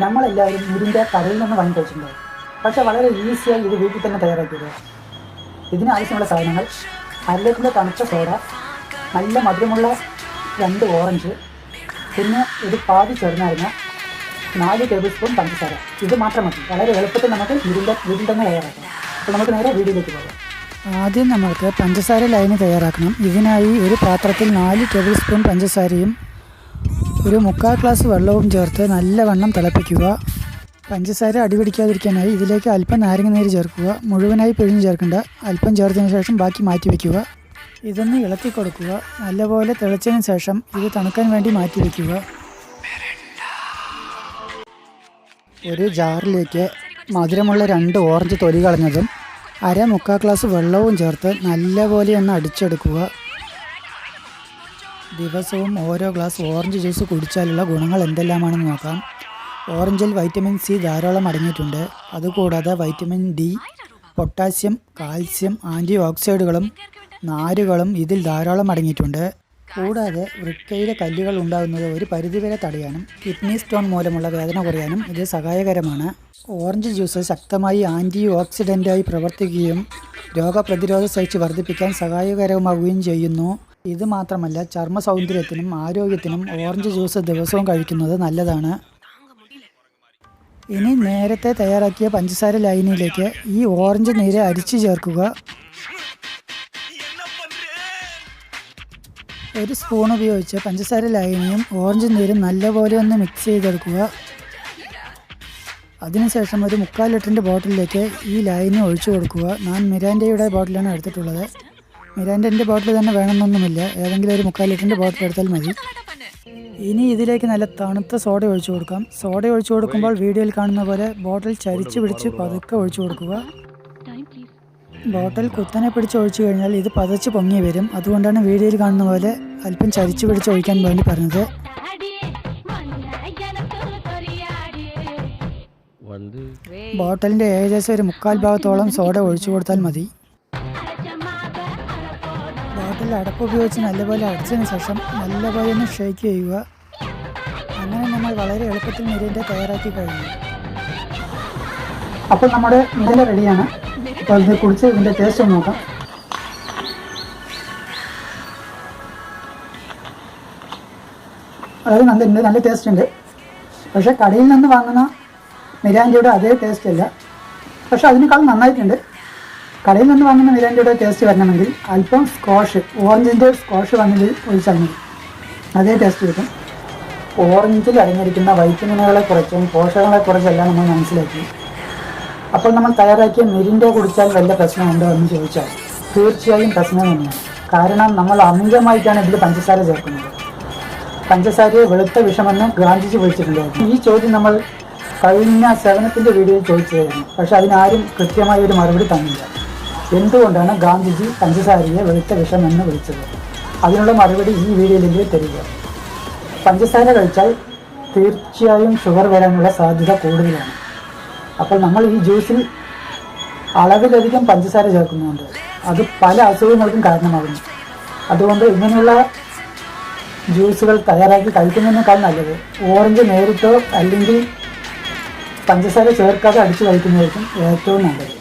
നമ്മളെല്ലാവരും ഇതിൻ്റെ കടയിൽ നിന്ന് വാങ്ങി കഴിച്ചിട്ടുണ്ടാവും. പക്ഷേ വളരെ ഈസിയായി ഇത് വീട്ടിൽ തന്നെ തയ്യാറാക്കിയത്. ഇതിനാവശ്യമുള്ള സാധനങ്ങൾ: 1 ലിറ്ററിൻ്റെ തണുത്ത സോഡ, നല്ല മധുരമുള്ള 2 ഓറഞ്ച്, പിന്നെ ഒരു പാതി ചെറുനാരങ്ങ, 4 ടേബിൾ സ്പൂൺ പഞ്ചസാര. ഇത് മാത്രം മതി. വളരെ എളുപ്പത്തിൽ നമുക്ക് വീട്ടിൽ തന്നെ തയ്യാറാക്കാം. അപ്പോൾ നമുക്ക് നേരെ വീഡിയോയിലേക്ക് പോകാം. ആദ്യം നമുക്ക് പഞ്ചസാര ലൈന് തയ്യാറാക്കണം. ഇതിനായി ഒരു പാത്രത്തിൽ 4 ടേബിൾ സ്പൂൺ പഞ്ചസാരയും ഒരു 3/4 ഗ്ലാസ് വെള്ളവും ചേർത്ത് നല്ലവണ്ണം തിളപ്പിക്കുക. പഞ്ചസാര അടിപിടിക്കാതിരിക്കാനായി ഇതിലേക്ക് അല്പം നാരങ്ങനീര് ചേർക്കുക. മുഴുവനായി പിഴിഞ്ഞ് ചേർക്കേണ്ട. അല്പം ചേർത്തതിന് ശേഷം ബാക്കി മാറ്റി വയ്ക്കുക. ഇതൊന്ന് ഇളക്കി കൊടുക്കുക. നല്ലപോലെ തിളച്ചതിന് ശേഷം ഇത് തണുക്കാൻ വേണ്ടി മാറ്റി വയ്ക്കുക. ഒരു ജാറിലേക്ക് മധുരമുള്ള 2 ഓറഞ്ച് തൊലി കളഞ്ഞതും 1/4 ഗ്ലാസ് വെള്ളവും ചേർത്ത് നല്ലപോലെ ഒന്ന് അടിച്ചെടുക്കുക. ദിവസവും ഓരോ ഗ്ലാസ് ഓറഞ്ച് ജ്യൂസ് കുടിച്ചാലുള്ള ഗുണങ്ങൾ എന്തെല്ലാമാണെന്ന് നോക്കാം. ഓറഞ്ചിൽ വൈറ്റമിൻ സി ധാരാളം അടങ്ങിയിട്ടുണ്ട്. അതുകൂടാതെ വൈറ്റമിൻ ഡി, പൊട്ടാസ്യം, കാൽസ്യം, ആൻറ്റി ഓക്സൈഡുകളും നാരുകളും ഇതിൽ ധാരാളം അടങ്ങിയിട്ടുണ്ട്. കൂടാതെ വൃക്കയിലെ കല്ലുകൾ ഉണ്ടാകുന്നത് ഒരു പരിധിവരെ തടയാനും കിഡ്നി സ്റ്റോൺ മൂലമുള്ള വേദന കുറയാനും ഇത് സഹായകരമാണ്. ഓറഞ്ച് ജ്യൂസ് ശക്തമായി ആൻറ്റി ഓക്സിഡൻ്റായി പ്രവർത്തിക്കുകയും രോഗപ്രതിരോധ ശേഷി വർദ്ധിപ്പിക്കാൻ സഹായകരമാവുകയും ചെയ്യുന്നു. ഇത് മാത്രമല്ല, ചർമ്മ സൗന്ദര്യത്തിനും ആരോഗ്യത്തിനും ഓറഞ്ച് ജ്യൂസ് ദിവസവും കഴിക്കുന്നത് നല്ലതാണ്. ഇനി നേരത്തെ തയ്യാറാക്കിയ പഞ്ചസാര ലൈനിലേക്ക് ഈ ഓറഞ്ച് നീര് അരിച്ചു ചേർക്കുക. 1 സ്പൂൺ ഉപയോഗിച്ച് പഞ്ചസാര ലൈനിയും ഓറഞ്ച് നീരും നല്ലപോലെ ഒന്ന് മിക്സ് ചെയ്തെടുക്കുക. അതിനുശേഷം ഒരു 3/4 ലിറ്ററിൻ്റെ ബോട്ടിലേക്ക് ഈ ലൈനി ഒഴിച്ചു കൊടുക്കുക. ഞാൻ മിരാൻഡയുടെ ബോട്ടിലാണ് എടുത്തിട്ടുള്ളത്. മിരാൻഡൻ്റെ ബോട്ടിൽ തന്നെ വേണമെന്നൊന്നുമില്ല, ഏതെങ്കിലും ഒരു 3/4 ലിറ്ററിൻ്റെ ബോട്ടിൽ എടുത്താൽ മതി. ഇനി ഇതിലേക്ക് നല്ല തണുത്ത സോഡ ഒഴിച്ചു കൊടുക്കാം. സോഡ ഒഴിച്ചു കൊടുക്കുമ്പോൾ വീഡിയോയിൽ കാണുന്ന പോലെ ബോട്ടിൽ ചരിച്ച് പിടിച്ച് പതുക്കെ ഒഴിച്ചു കൊടുക്കുക. ബോട്ടിൽ കുത്തനെ പിടിച്ച് ഒഴിച്ചു കഴിഞ്ഞാൽ ഇത് പതച്ച് പൊങ്ങി വരും. അതുകൊണ്ടാണ് വീഡിയോയിൽ കാണുന്ന പോലെ അല്പം ചരിച്ച് പിടിച്ച് ഒഴിക്കാൻ വേണ്ടി പറഞ്ഞത്. ബോട്ടലിൻ്റെ ഏകദേശം ഒരു 3/4 ഭാഗത്തോളം സോഡ ഒഴിച്ചു കൊടുത്താൽ മതി. ബോട്ടിൽ അടപ്പ് ഉപയോഗിച്ച് നല്ലപോലെ അടച്ചതിന് ശേഷം നല്ലപോലെ ഒന്ന് ഷേക്ക് ചെയ്യുക. അങ്ങനെ നമ്മൾ വളരെ എളുപ്പത്തിൽ മിരിൻഡ തയ്യാറാക്കി കഴിഞ്ഞു. അപ്പോൾ നമ്മുടെ മിരിൻഡ റെഡിയാണ്. അപ്പോൾ ഇത് കുടിച്ച് ഇതിൻ്റെ ടേസ്റ്റ് ഒന്ന് നോക്കാം. അതായത് നല്ല ടേസ്റ്റ് ഉണ്ട്. പക്ഷേ കടയിൽ നിന്ന് വാങ്ങുന്ന മിരാൻഡയുടെ അതേ ടേസ്റ്റ് അല്ല. പക്ഷേ അതിനേക്കാൾ നന്നായിട്ടുണ്ട്. കടയിൽ നിന്ന് വാങ്ങുന്ന മിരാൻഡയുടെ ടേസ്റ്റ് വരണമെങ്കിൽ അല്പം ഓറഞ്ചിൻ്റെ സ്ക്വാഷ് വന്നതിൽ ഒഴിച്ചാൽ മതി. അതേ ടേസ്റ്റ് കിട്ടും. ഓറഞ്ചിൽ അടങ്ങിയിരിക്കുന്ന വൈറ്റമിനുകളെക്കുറിച്ചും പോഷകങ്ങളെക്കുറിച്ചെല്ലാം നമ്മൾ മനസ്സിലാക്കി. അപ്പോൾ നമ്മൾ തയ്യാറാക്കിയ മിരിൻഡ കുടിച്ചാൽ വല്ല പ്രശ്നമുണ്ടോ എന്ന് ചോദിച്ചാൽ തീർച്ചയായും പ്രശ്നം തന്നെയാണ്. കാരണം നമ്മൾ അമിതമായിട്ടാണ് ഇതിൽ പഞ്ചസാര ചേർക്കുന്നത്. പഞ്ചസാരയെ വെളുത്ത വിഷമെന്ന് ഗാന്ധിജി വിളിച്ചിട്ടുണ്ടായിരുന്നു. ഈ ചോദ്യം നമ്മൾ കഴിഞ്ഞ സേവനത്തിൻ്റെ വീഡിയോയിൽ ചോദിച്ചതായിരുന്നു. പക്ഷെ അതിനാരും കൃത്യമായ ഒരു മറുപടി തന്നില്ല. എന്തുകൊണ്ടാണ് ഗാന്ധിജി പഞ്ചസാരയെ വെളുത്ത വിഷം എന്ന് വിളിച്ചത്? അതിനുള്ള മറുപടി ഈ വീഡിയോയിലേക്ക് തരിക. പഞ്ചസാര കഴിച്ചാൽ തീർച്ചയായും ഷുഗർ വരാനുള്ള സാധ്യത കൂടുതലാണ്. അപ്പോൾ നമ്മൾ ഈ ജ്യൂസിൽ അളവിലധികം പഞ്ചസാര ചേർക്കുന്നുണ്ട്. അത് പല അസുഖങ്ങൾക്കും കാരണമാകുന്നു. അതുകൊണ്ട് ഇങ്ങനെയുള്ള ജ്യൂസുകൾ തയ്യാറാക്കി കഴിക്കുന്നതിനേക്കാൾ നല്ലത് ഓറഞ്ച് നേരിട്ടോ അല്ലെങ്കിൽ പഞ്ചസാര ചേർക്കാതെ അടിച്ചു കഴിക്കുന്നതായിരിക്കും ഏറ്റവും നല്ലത്.